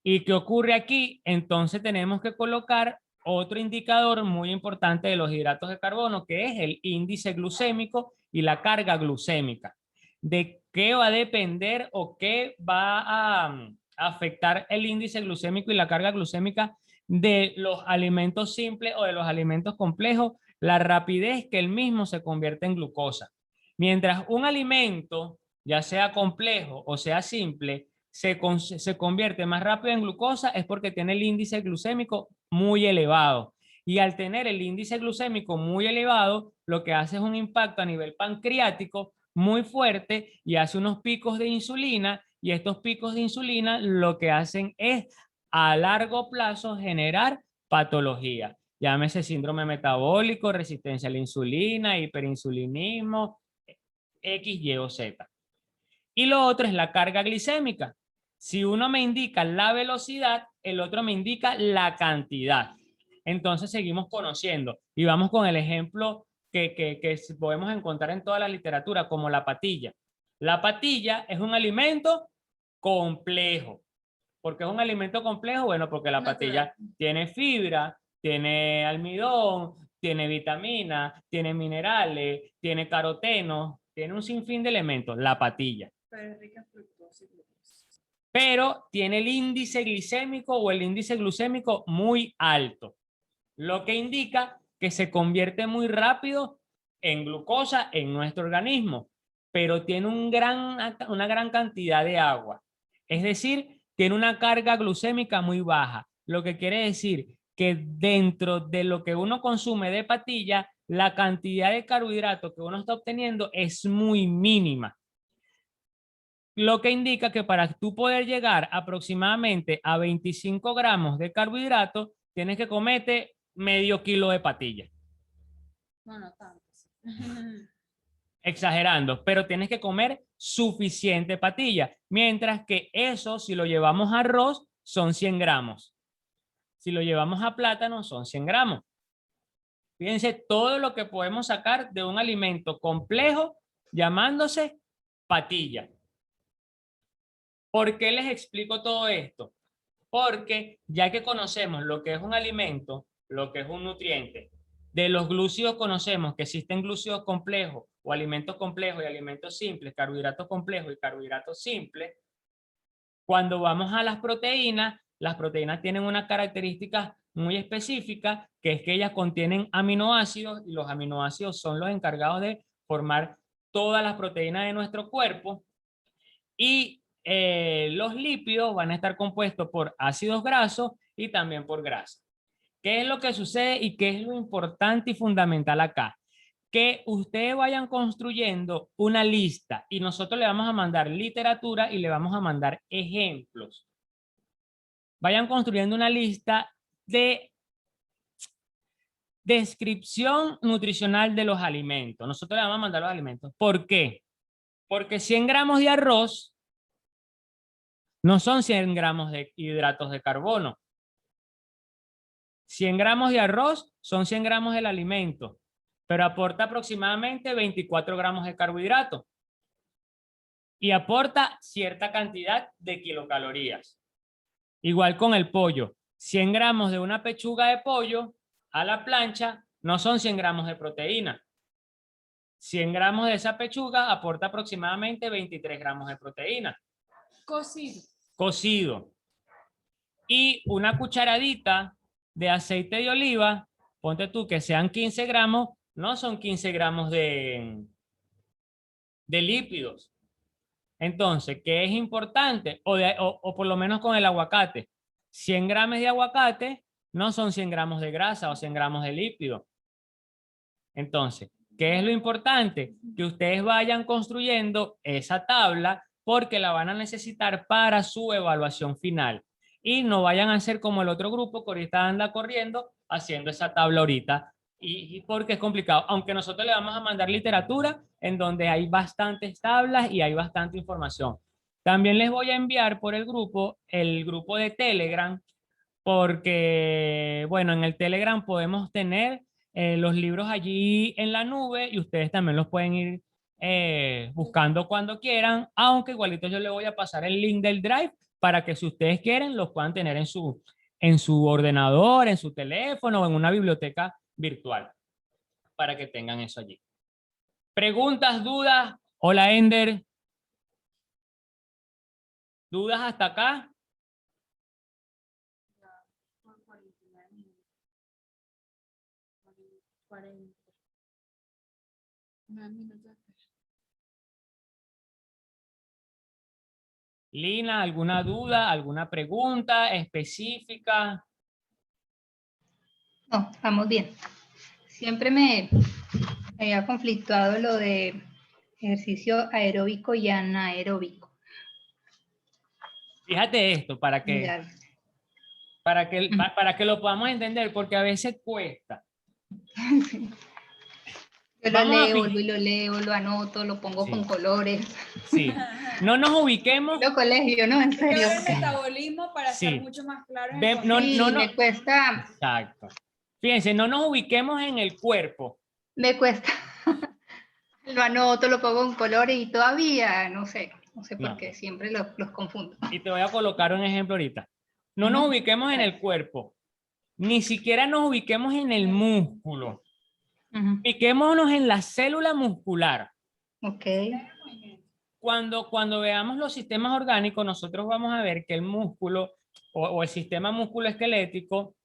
Speaker 1: ¿Y qué ocurre aquí? Entonces tenemos que colocar otro indicador muy importante de los hidratos de carbono, que es el índice glucémico y la carga glucémica. ¿De qué va a depender o qué va a afectar el índice glucémico y la carga glucémica de los alimentos simples o de los alimentos complejos? La rapidez que el mismo se convierte en glucosa. Mientras un alimento, ya sea complejo o sea simple, se convierte más rápido en glucosa, es porque tiene el índice glucémico muy elevado. Y al tener el índice glucémico muy elevado, lo que hace es un impacto a nivel pancreático muy fuerte y hace unos picos de insulina, y estos picos de insulina lo que hacen es a largo plazo generar patología. Llámese síndrome metabólico, resistencia a la insulina, hiperinsulinismo, X, Y o Z. Y lo otro es la carga glicémica. Si uno me indica la velocidad, el otro me indica la cantidad. Entonces seguimos conociendo y vamos con el ejemplo que podemos encontrar en toda la literatura, como la patilla. La patilla es un alimento complejo. ¿Por qué es un alimento complejo? Bueno, porque la patilla tiene fibra, tiene almidón, tiene vitaminas, tiene minerales, tiene caroteno, tiene un sinfín de elementos, la patilla.
Speaker 3: Pero es rica en fructosa y glucosa.
Speaker 1: Pero tiene el índice glicémico o el índice glucémico muy alto, lo que indica que se convierte muy rápido en glucosa en nuestro organismo, pero tiene una gran cantidad de agua. Es decir, tiene una carga glucémica muy baja, lo que quiere decir que dentro de lo que uno consume de patilla, la cantidad de carbohidratos que uno está obteniendo es muy mínima. Lo que indica que para tú poder llegar aproximadamente a 25 gramos de carbohidratos, tienes que comerte medio kilo de patilla.
Speaker 3: No, no tanto.
Speaker 1: Exagerando, pero tienes que comer suficiente patilla. Mientras que eso, si lo llevamos a arroz, son 100 gramos. Si lo llevamos a plátano, son 100 gramos. Fíjense todo lo que podemos sacar de un alimento complejo llamándose patilla. ¿Por qué les explico todo esto? Porque ya que conocemos lo que es un alimento, lo que es un nutriente, de los glúcidos conocemos que existen glúcidos complejos o alimentos complejos y alimentos simples, carbohidratos complejos y carbohidratos simples. Cuando vamos a las proteínas tienen una característica muy específica, que es que ellas contienen aminoácidos y los aminoácidos son los encargados de formar todas las proteínas de nuestro cuerpo. Y los lípidos van a estar compuestos por ácidos grasos y también por grasa. ¿Qué es lo que sucede y qué es lo importante y fundamental acá? Que ustedes vayan construyendo una lista y nosotros le vamos a mandar literatura y le vamos a mandar ejemplos. Vayan construyendo una lista de descripción nutricional de los alimentos. Nosotros le vamos a mandar los alimentos. ¿Por qué? Porque 100 gramos de arroz no son 100 gramos de hidratos de carbono. 100 gramos de arroz son 100 gramos del alimento, pero aporta aproximadamente 24 gramos de carbohidratos y aporta cierta cantidad de kilocalorías. Igual con el pollo. 100 gramos de una pechuga de pollo a la plancha no son 100 gramos de proteína. 100 gramos de esa pechuga aporta aproximadamente 23 gramos de proteína.
Speaker 3: Cocido.
Speaker 1: Cocido. Y una cucharadita de aceite de oliva, ponte tú que sean 15 gramos, no son 15 gramos de lípidos. Entonces, ¿qué es importante? O por lo menos con el aguacate. 100 gramos de aguacate no son 100 gramos de grasa o 100 gramos de lípido. Entonces, ¿qué es lo importante? Que ustedes vayan construyendo esa tabla porque la van a necesitar para su evaluación final. Y no vayan a hacer como el otro grupo que ahorita anda corriendo haciendo esa tabla ahorita. Y porque es complicado. Aunque nosotros le vamos a mandar literatura en donde hay bastantes tablas y hay bastante información. También les voy a enviar por el grupo de Telegram, porque, bueno, en el Telegram podemos tener los libros allí en la nube y ustedes también los pueden ir buscando cuando quieran, aunque igualito yo le voy a pasar el link del Drive para que si ustedes quieren los puedan tener en su ordenador, en su teléfono o en una biblioteca virtual para que tengan eso allí. ¿Preguntas, dudas? Hola, Ender. ¿Dudas hasta acá? Lina, ¿alguna duda, alguna pregunta específica?
Speaker 2: No, estamos bien. Siempre me había conflictuado lo de ejercicio aeróbico y anaeróbico.
Speaker 1: Fíjate esto para que lo podamos entender, porque a veces cuesta.
Speaker 2: Yo Yo lo leo, vuelvo y lo leo, lo anoto, lo pongo con colores.
Speaker 1: Sí. No nos ubiquemos.
Speaker 2: Lo colegio, ¿no? En serio.
Speaker 3: El metabolismo para ser mucho más claro.
Speaker 2: Me cuesta.
Speaker 1: Exacto. Fíjense, no nos ubiquemos en el cuerpo.
Speaker 2: Me cuesta. Lo anoto, lo pongo en colores y todavía, no sé por qué, siempre los confundo.
Speaker 1: Y te voy a colocar un ejemplo ahorita. No nos ubiquemos en el cuerpo, ni siquiera nos ubiquemos en el músculo. Ubiquémonos en la célula muscular.
Speaker 2: Ok.
Speaker 1: Cuando veamos los sistemas orgánicos, nosotros vamos a ver que el músculo o el sistema musculoesquelético,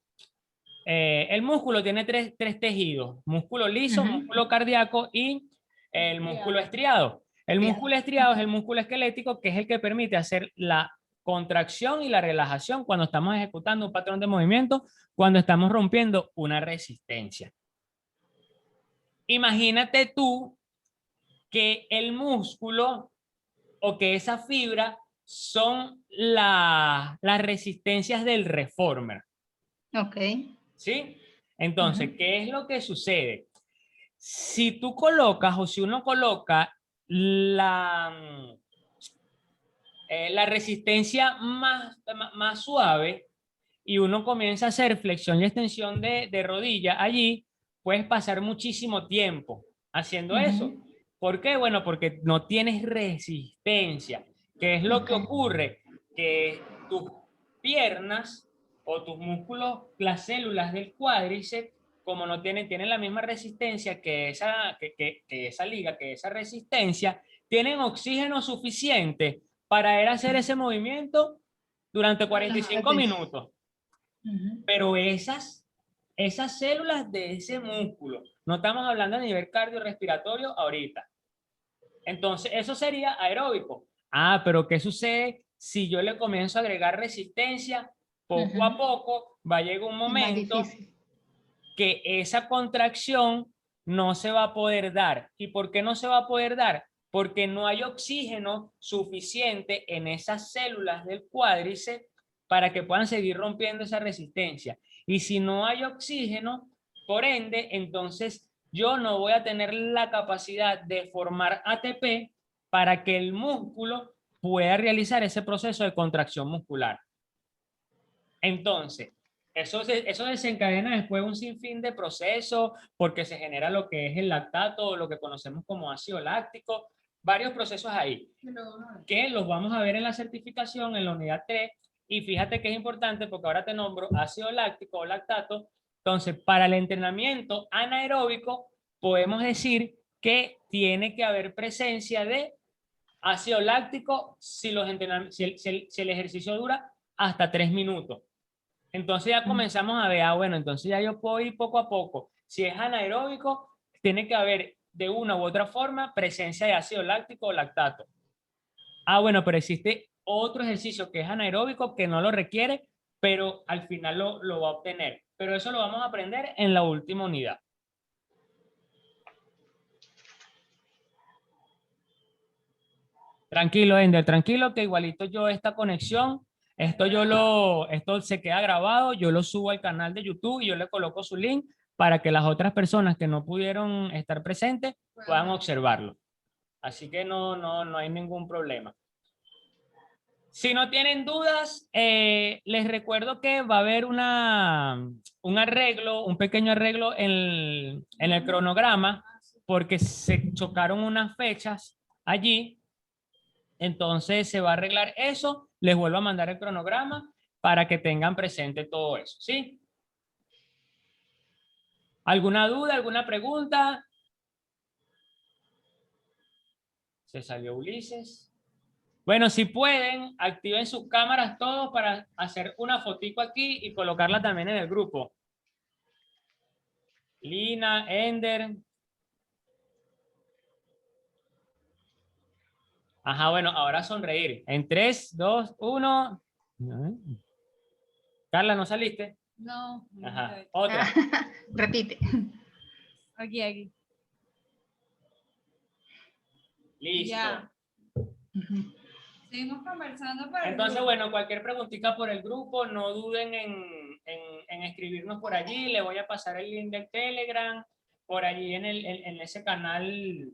Speaker 1: el músculo tiene tres tejidos: músculo liso, músculo cardíaco y el músculo estriado. El músculo estriado es el músculo esquelético, que es el que permite hacer la contracción y la relajación cuando estamos ejecutando un patrón de movimiento, cuando estamos rompiendo una resistencia. Imagínate tú que el músculo o que esa fibra son las resistencias del reformer.
Speaker 2: Ok.
Speaker 1: ¿Sí? Entonces, ¿qué es lo que sucede? Si tú colocas o si uno coloca la resistencia más suave y uno comienza a hacer flexión y extensión de rodilla allí, puedes pasar muchísimo tiempo haciendo eso. ¿Por qué? Bueno, porque no tienes resistencia. ¿Qué es lo que ocurre? Que tus piernas o tus músculos, las células del cuádriceps, como no tienen la misma resistencia que esa liga, que esa resistencia, tienen oxígeno suficiente para ir a hacer ese movimiento durante 45 minutos. Pero esas células de ese músculo, no estamos hablando a nivel cardiorrespiratorio ahorita. Entonces, eso sería aeróbico. Pero ¿qué sucede si yo le comienzo a agregar resistencia? Poco a poco va a llegar un momento que esa contracción no se va a poder dar. ¿Y por qué no se va a poder dar? Porque no hay oxígeno suficiente en esas células del cuádriceps para que puedan seguir rompiendo esa resistencia. Y si no hay oxígeno, por ende, entonces yo no voy a tener la capacidad de formar ATP para que el músculo pueda realizar ese proceso de contracción muscular. Entonces, eso desencadena después un sinfín de procesos, porque se genera lo que es el lactato, lo que conocemos como ácido láctico, varios procesos ahí, que los vamos a ver en la certificación, en la unidad 3, y fíjate que es importante porque ahora te nombro ácido láctico o lactato. Entonces, para el entrenamiento anaeróbico, podemos decir que tiene que haber presencia de ácido láctico si el ejercicio dura hasta 3 minutos. Entonces ya comenzamos a ver, bueno, entonces ya yo puedo ir poco a poco. Si es anaeróbico, tiene que haber de una u otra forma presencia de ácido láctico o lactato. Bueno, pero existe otro ejercicio que es anaeróbico que no lo requiere, pero al final lo va a obtener. Pero eso lo vamos a aprender en la última unidad. Tranquilo, Ender, tranquilo, que igualito yo esta conexión, esto se queda grabado, yo lo subo al canal de YouTube y yo le coloco su link para que las otras personas que no pudieron estar presentes puedan observarlo. Así que no hay ningún problema. Si no tienen dudas, les recuerdo que va a haber un pequeño arreglo en el cronograma, porque se chocaron unas fechas allí. Entonces se va a arreglar eso, les vuelvo a mandar el cronograma para que tengan presente todo eso, ¿sí? ¿Alguna duda, alguna pregunta? Se salió Ulises. Bueno, si pueden, activen sus cámaras todos para hacer una fotico aquí y colocarla también en el grupo. Lina, Ender. Ajá, bueno, ahora sonreír. En 3, 2, 1. Carla, ¿no saliste?
Speaker 3: No.
Speaker 1: Ajá, otra.
Speaker 2: Repite.
Speaker 3: Aquí.
Speaker 1: Listo.
Speaker 3: Ya. Seguimos conversando por el
Speaker 1: Entonces,
Speaker 3: grupo.
Speaker 1: bueno, cualquier preguntita por el grupo, no duden en escribirnos por allí. Le voy a pasar el link del Telegram por allí en ese canal.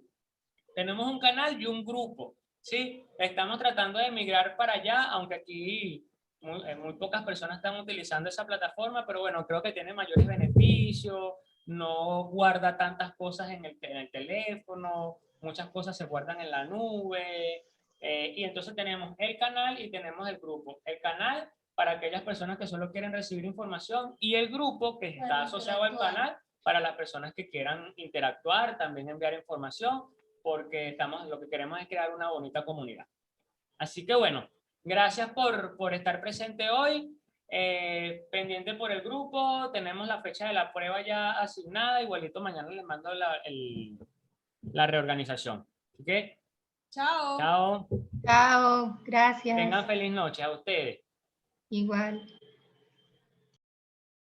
Speaker 1: Tenemos un canal y un grupo, ¿sí? Estamos tratando de migrar para allá, aunque aquí muy pocas personas están utilizando esa plataforma, pero bueno, creo que tiene mayores beneficios, no guarda tantas cosas en el teléfono, muchas cosas se guardan en la nube, y entonces tenemos el canal y tenemos el grupo. El canal para aquellas personas que solo quieren recibir información y el grupo que está asociado al canal para las personas que quieran interactuar, también enviar información, porque lo que queremos es crear una bonita comunidad. Así que bueno, gracias por estar presente hoy. Pendiente por el grupo, tenemos la fecha de la prueba ya asignada, igualito mañana les mando la reorganización. Así que,
Speaker 3: Chao.
Speaker 1: chao.
Speaker 2: Chao, gracias.
Speaker 1: Tengan feliz noche a ustedes.
Speaker 2: Igual.